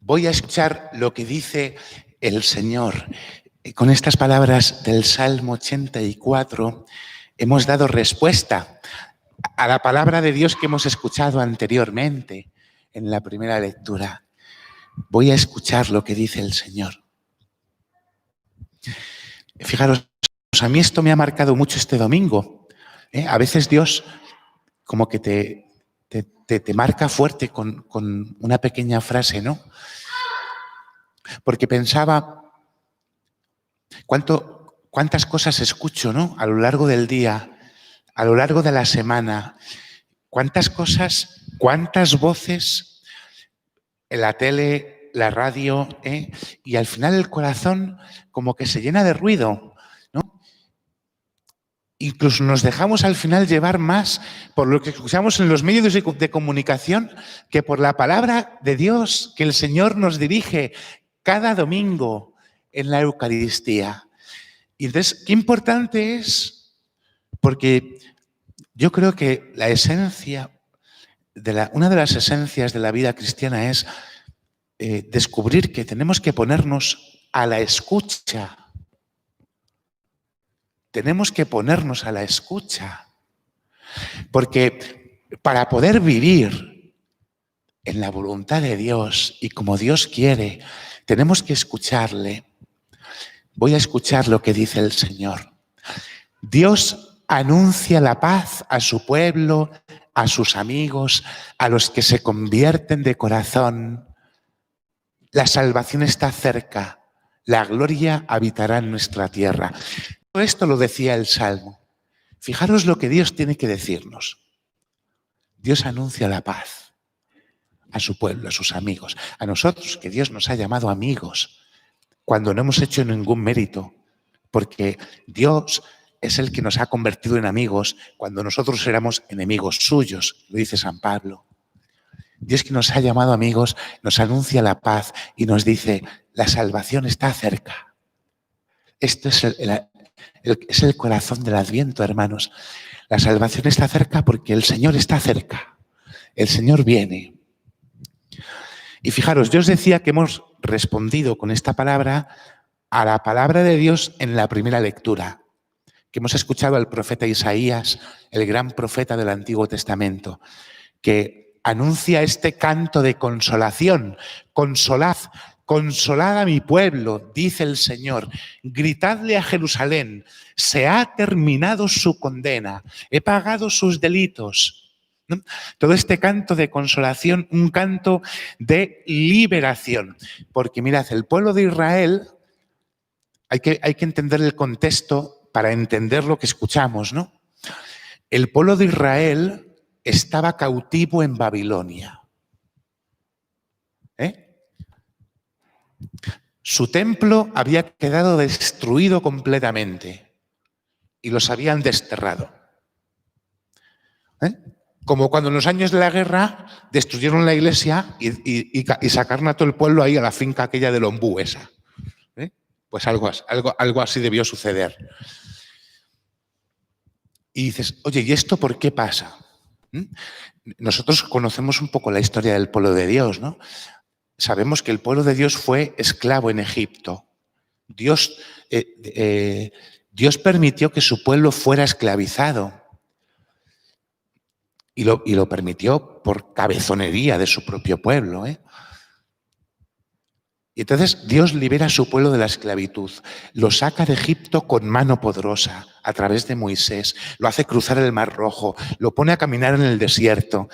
Voy a escuchar lo que dice el Señor. Con estas palabras del Salmo 84 hemos dado respuesta a la palabra de Dios que hemos escuchado anteriormente en la primera lectura. Voy a escuchar lo que dice el Señor. Fijaros, a mí esto me ha marcado mucho este domingo. A veces Dios como que te marca fuerte con una pequeña frase, ¿no? Porque pensaba, cuántas cosas escucho, ¿no? A lo largo del día, a lo largo de la semana. Cuántas cosas, cuántas voces en la tele, la radio, y al final el corazón como que se llena de ruido, ¿no? Incluso nos dejamos al final llevar más por lo que escuchamos en los medios de comunicación que por la palabra de Dios que el Señor nos dirige cada domingo en la Eucaristía. Y entonces, qué importante es, porque yo creo que la esencia, una de las esencias de la vida cristiana es descubrir que tenemos que ponernos a la escucha. Tenemos que ponernos a la escucha. Porque para poder vivir en la voluntad de Dios y como Dios quiere, tenemos que escucharle. Voy a escuchar lo que dice el Señor. Dios anuncia la paz a su pueblo, a sus amigos, a los que se convierten de corazón. La salvación está cerca, la gloria habitará en nuestra tierra. Todo esto lo decía el Salmo. Fijaros lo que Dios tiene que decirnos. Dios anuncia la paz a su pueblo, a sus amigos, a nosotros, que Dios nos ha llamado amigos, cuando no hemos hecho ningún mérito, porque Dios es el que nos ha convertido en amigos cuando nosotros éramos enemigos suyos, lo dice San Pablo. Dios que nos ha llamado amigos, nos anuncia la paz y nos dice, la salvación está cerca. Esto es el corazón del Adviento, hermanos. La salvación está cerca porque el Señor está cerca. El Señor viene. Y fijaros, yo os decía que hemos respondido con esta palabra a la palabra de Dios en la primera lectura, que hemos escuchado al profeta Isaías, el gran profeta del Antiguo Testamento, que anuncia este canto de consolación. Consolad, consolad a mi pueblo, dice el Señor. Gritadle a Jerusalén, se ha terminado su condena, he pagado sus delitos. ¿No? Todo este canto de consolación, un canto de liberación. Porque mirad, el pueblo de Israel, hay que entender el contexto para entender lo que escuchamos, ¿no? El pueblo de Israel estaba cautivo en Babilonia. Su templo había quedado destruido completamente y los habían desterrado. Como cuando en los años de la guerra destruyeron la iglesia y sacaron a todo el pueblo ahí a la finca aquella del Ombú esa. Pues algo así debió suceder. Y dices, oye, ¿y esto por qué pasa? Nosotros conocemos un poco la historia del pueblo de Dios, ¿no? Sabemos que el pueblo de Dios fue esclavo en Egipto. Dios permitió que su pueblo fuera esclavizado. Y lo permitió por cabezonería de su propio pueblo. Y entonces Dios libera a su pueblo de la esclavitud. Lo saca de Egipto con mano poderosa a través de Moisés. Lo hace cruzar el Mar Rojo. Lo pone a caminar en el desierto.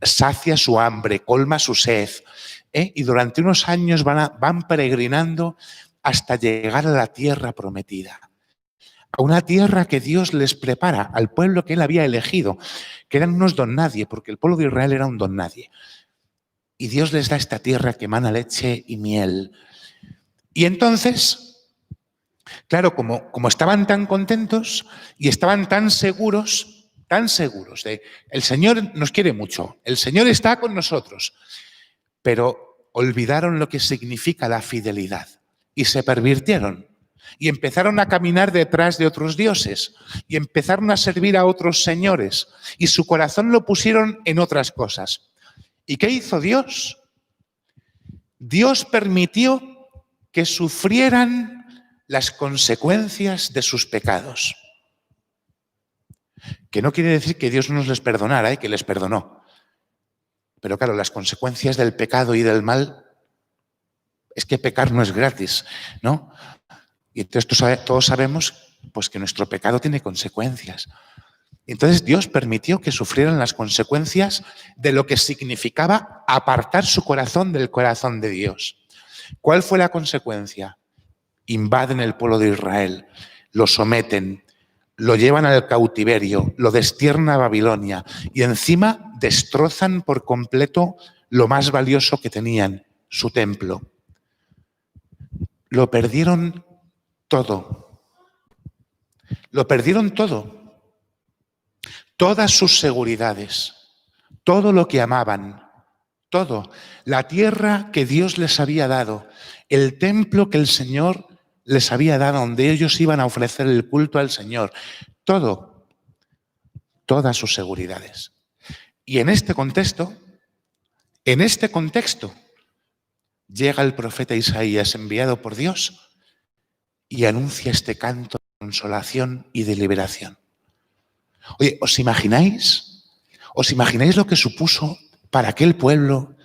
Sacia su hambre, colma su sed. Y durante unos años van peregrinando hasta llegar a la tierra prometida. A una tierra que Dios les prepara al pueblo que Él había elegido, que eran unos don nadie, porque el pueblo de Israel era un don nadie. Y Dios les da esta tierra que emana leche y miel. Y entonces, claro, como estaban tan contentos y estaban tan seguros de el Señor nos quiere mucho, el Señor está con nosotros, pero olvidaron lo que significa la fidelidad y se pervirtieron. Y empezaron a caminar detrás de otros dioses y empezaron a servir a otros señores y su corazón lo pusieron en otras cosas. ¿Y qué hizo Dios? Dios permitió que sufrieran las consecuencias de sus pecados. Que no quiere decir que Dios no les perdonara, que les perdonó. Pero claro, las consecuencias del pecado y del mal, es que pecar no es gratis, ¿no? Y entonces todos sabemos pues, que nuestro pecado tiene consecuencias. Entonces Dios permitió que sufrieran las consecuencias de lo que significaba apartar su corazón del corazón de Dios. ¿Cuál fue la consecuencia? Invaden el pueblo de Israel, lo someten, lo llevan al cautiverio, lo destierran a Babilonia y encima destrozan por completo lo más valioso que tenían, su templo. Lo perdieron todo. Lo perdieron todo. Todas sus seguridades, todo lo que amaban, todo. La tierra que Dios les había dado, el templo que el Señor les había dado, donde ellos iban a ofrecer el culto al Señor. Todo. Todas sus seguridades. Y en este contexto, llega el profeta Isaías, enviado por Dios, y anuncia este canto de consolación y de liberación. Oye, ¿os imagináis? ¿Os imagináis lo que supuso para aquel pueblo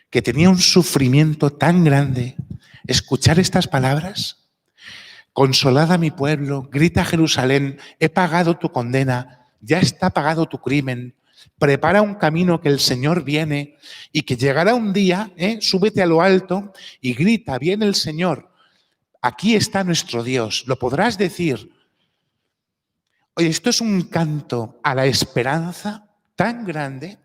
que tenía un sufrimiento tan grande escuchar estas palabras? Consolad a mi pueblo, grita Jerusalén, he pagado tu condena, ya está pagado tu crimen, prepara un camino que el Señor viene y que llegará un día, súbete a lo alto y grita, viene el Señor, aquí está nuestro Dios, lo podrás decir. Oye, esto es un canto a la esperanza tan grande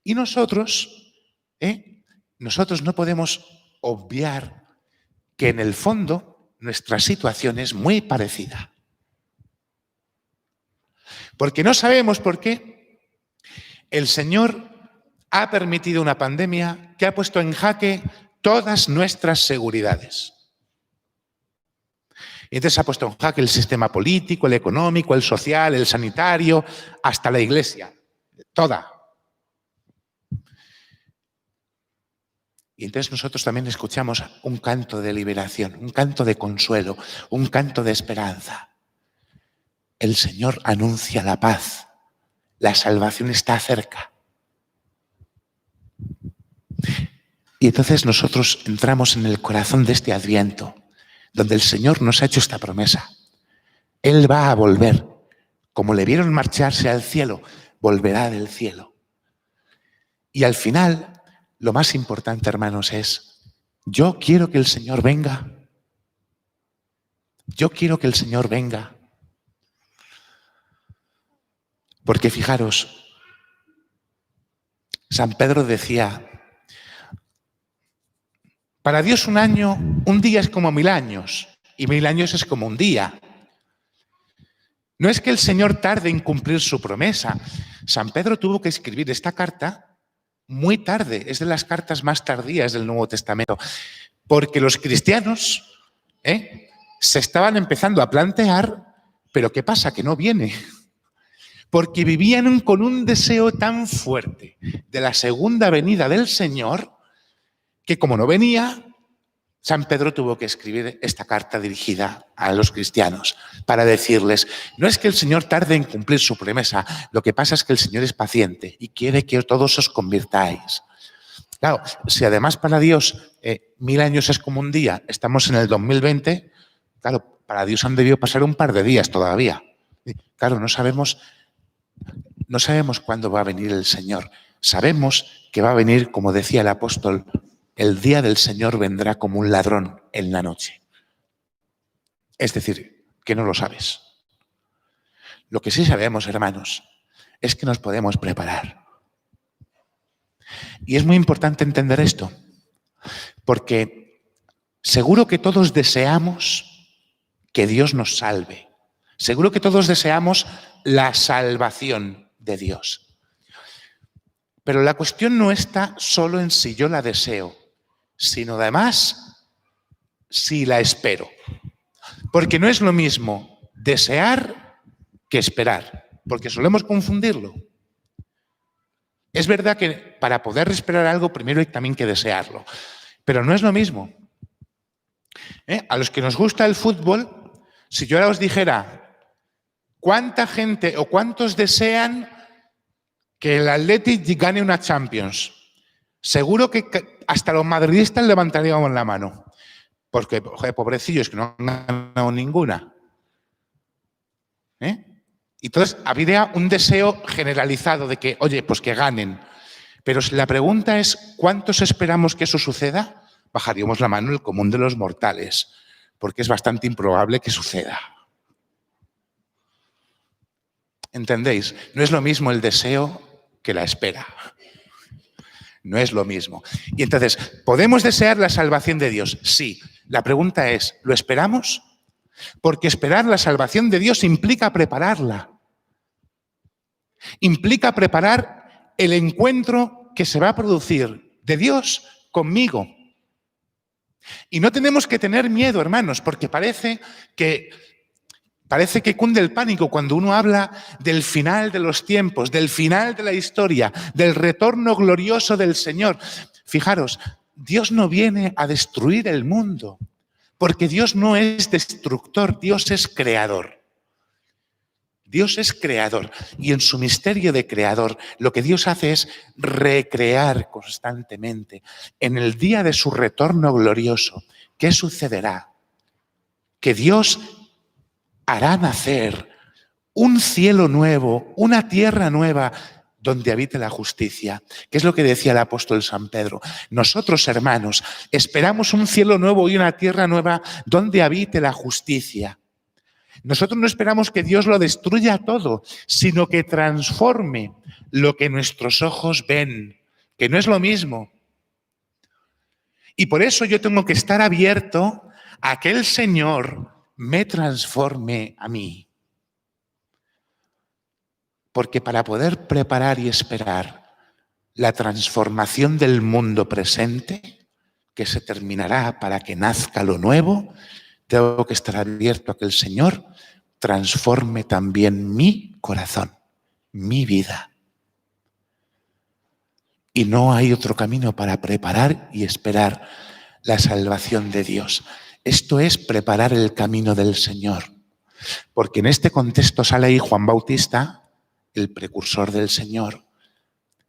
y nosotros no podemos obviar que en el fondo nuestra situación es muy parecida. Porque no sabemos por qué el Señor ha permitido una pandemia que ha puesto en jaque todas nuestras seguridades. Y entonces ha puesto en jaque el sistema político, el económico, el social, el sanitario, hasta la iglesia, toda. Y entonces nosotros también escuchamos un canto de liberación, un canto de consuelo, un canto de esperanza. El Señor anuncia la paz, la salvación está cerca. Y entonces nosotros entramos en el corazón de este Adviento, donde el Señor nos ha hecho esta promesa. Él va a volver. Como le vieron marcharse al cielo, volverá del cielo. Y al final, lo más importante, hermanos, es, yo quiero que el Señor venga. Yo quiero que el Señor venga. Porque fijaros, San Pedro decía, para Dios un día es como 1000 años, y 1000 años es como un día. No es que el Señor tarde en cumplir su promesa. San Pedro tuvo que escribir esta carta muy tarde, es de las cartas más tardías del Nuevo Testamento, porque los cristianos se estaban empezando a plantear, pero ¿qué pasa? Que no viene. Porque vivían con un deseo tan fuerte de la segunda venida del Señor, que como no venía, San Pedro tuvo que escribir esta carta dirigida a los cristianos para decirles, no es que el Señor tarde en cumplir su promesa, lo que pasa es que el Señor es paciente y quiere que todos os convirtáis. Claro, si además para Dios 1000 años es como un día, estamos en el 2020, claro, para Dios han debido pasar un par de días todavía. Claro, no sabemos cuándo va a venir el Señor. Sabemos que va a venir, como decía el apóstol, el día del Señor vendrá como un ladrón en la noche. Es decir, que no lo sabes. Lo que sí sabemos, hermanos, es que nos podemos preparar. Y es muy importante entender esto, porque seguro que todos deseamos que Dios nos salve. Seguro que todos deseamos la salvación de Dios. Pero la cuestión no está solo en si yo la deseo, sino además si la espero. Porque no es lo mismo desear que esperar, porque solemos confundirlo. Es verdad que para poder esperar algo primero hay también que desearlo, Pero no es lo mismo. A los que nos gusta el fútbol, si yo ahora os dijera cuánta gente o cuántos desean que el Athletic gane una Champions, seguro que hasta los madridistas levantaríamos la mano. Porque, joder, pobrecillos, que no han ganado ninguna. Entonces, habría un deseo generalizado de que, oye, pues que ganen. Pero si la pregunta es, ¿cuántos esperamos que eso suceda? Bajaríamos la mano el común de los mortales, porque es bastante improbable que suceda. ¿Entendéis? No es lo mismo el deseo que la espera. No es lo mismo. Y entonces, ¿podemos desear la salvación de Dios? Sí. La pregunta es, ¿lo esperamos? Porque esperar la salvación de Dios implica prepararla. Implica preparar el encuentro que se va a producir de Dios conmigo. Y no tenemos que tener miedo, hermanos, porque parece que cunde el pánico cuando uno habla del final de los tiempos, del final de la historia, del retorno glorioso del Señor. Fijaros, Dios no viene a destruir el mundo, porque Dios no es destructor, Dios es creador. Dios es creador y en su misterio de creador lo que Dios hace es recrear constantemente. En el día de su retorno glorioso, ¿qué sucederá? Que Dios hará nacer un cielo nuevo, una tierra nueva donde habite la justicia, que es lo que decía el apóstol San Pedro. Nosotros, hermanos, esperamos un cielo nuevo y una tierra nueva donde habite la justicia. Nosotros no esperamos que Dios lo destruya todo, sino que transforme lo que nuestros ojos ven, que no es lo mismo. Y por eso yo tengo que estar abierto a que el Señor me transforme a mí. Porque para poder preparar y esperar la transformación del mundo presente, que se terminará para que nazca lo nuevo, tengo que estar abierto a que el Señor transforme también mi corazón, mi vida. Y no hay otro camino para preparar y esperar la salvación de Dios. Esto es preparar el camino del Señor. Porque en este contexto sale ahí Juan Bautista, el precursor del Señor,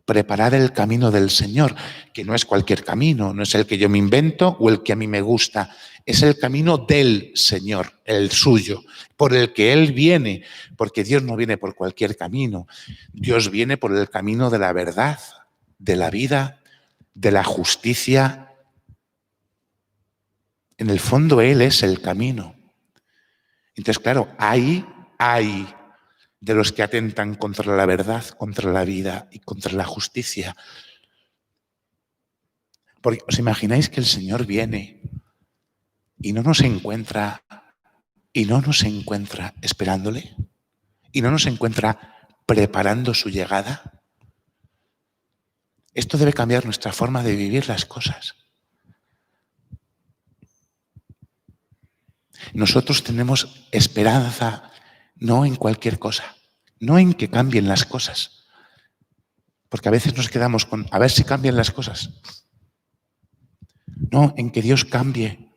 preparar el camino del Señor, que no es cualquier camino, no es el que yo me invento o el que a mí me gusta, es el camino del Señor, el suyo, por el que Él viene, porque Dios no viene por cualquier camino, Dios viene por el camino de la verdad, de la vida, de la justicia. En el fondo Él es el camino. Entonces, claro, hay de los que atentan contra la verdad, contra la vida y contra la justicia. Porque ¿os imagináis que el Señor viene y no nos encuentra esperándole? ¿Y no nos encuentra preparando su llegada? Esto debe cambiar nuestra forma de vivir las cosas. Nosotros tenemos esperanza no en cualquier cosa, no en que cambien las cosas. Porque a veces nos quedamos con a ver si cambian las cosas. No, en que Dios cambie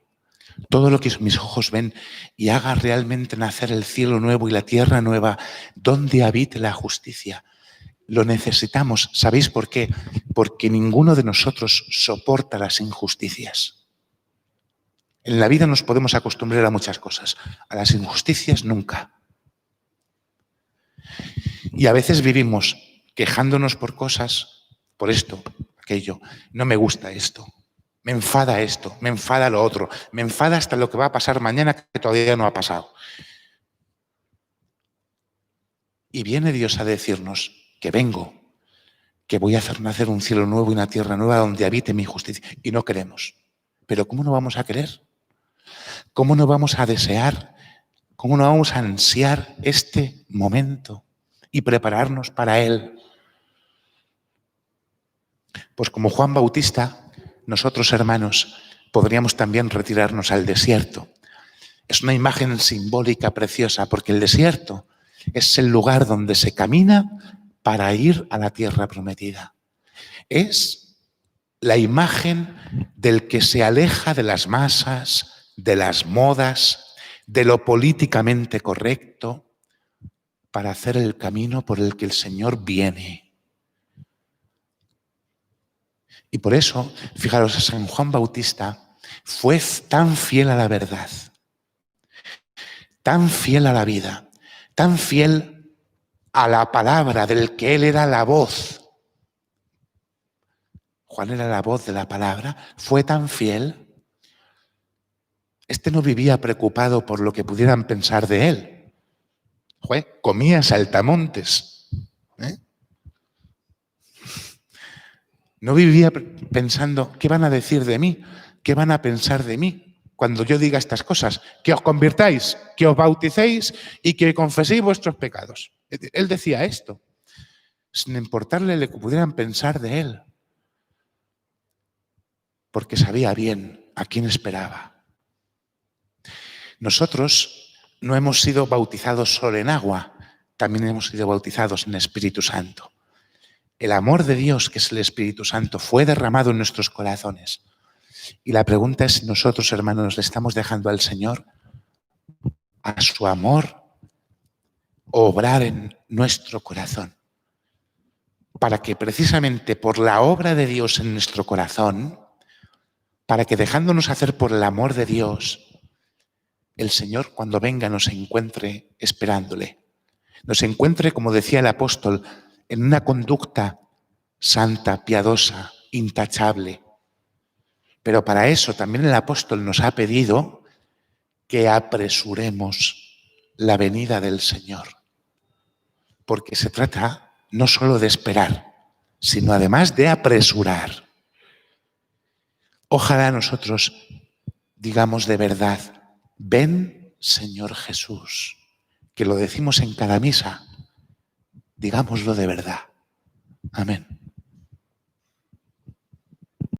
todo lo que mis ojos ven y haga realmente nacer el cielo nuevo y la tierra nueva donde habite la justicia. Lo necesitamos. ¿Sabéis por qué? Porque ninguno de nosotros soporta las injusticias. En la vida nos podemos acostumbrar a muchas cosas. A las injusticias nunca. Y a veces vivimos quejándonos por cosas, por esto, aquello. No me gusta esto. Me enfada esto, me enfada lo otro. Me enfada hasta lo que va a pasar mañana que todavía no ha pasado. Y viene Dios a decirnos que vengo, que voy a hacer nacer un cielo nuevo y una tierra nueva donde habite mi justicia. Y no queremos. Pero ¿cómo no vamos a querer? ¿Cómo no vamos a desear? ¿Cómo no vamos a ansiar este momento y prepararnos para él? Pues como Juan Bautista, nosotros, hermanos, podríamos también retirarnos al desierto. Es una imagen simbólica preciosa porque el desierto es el lugar donde se camina para ir a la tierra prometida. Es la imagen del que se aleja de las masas, de las modas, de lo políticamente correcto, para hacer el camino por el que el Señor viene. Y por eso, fijaros, San Juan Bautista fue tan fiel a la verdad, tan fiel a la vida, tan fiel a la palabra del que él era la voz. Juan era la voz de la palabra, fue tan fiel. Este no vivía preocupado por lo que pudieran pensar de él. Comía saltamontes. No vivía pensando, ¿qué van a decir de mí? ¿Qué van a pensar de mí cuando yo diga estas cosas? Que os convirtáis, que os bauticéis y que confeséis vuestros pecados. Él decía esto, sin importarle lo que pudieran pensar de él, porque sabía bien a quién esperaba. Nosotros no hemos sido bautizados solo en agua, también hemos sido bautizados en Espíritu Santo. El amor de Dios, que es el Espíritu Santo, fue derramado en nuestros corazones. Y la pregunta es si nosotros, hermanos, le estamos dejando al Señor, a su amor, obrar en nuestro corazón. Para que precisamente por la obra de Dios en nuestro corazón, para que dejándonos hacer por el amor de Dios, el Señor cuando venga nos encuentre esperándole. Nos encuentre, como decía el apóstol, en una conducta santa, piadosa, intachable. Pero para eso también el apóstol nos ha pedido que apresuremos la venida del Señor. Porque se trata no solo de esperar, sino además de apresurar. Ojalá nosotros digamos de verdad, ven Señor Jesús, que lo decimos en cada misa, digámoslo de verdad. Amén.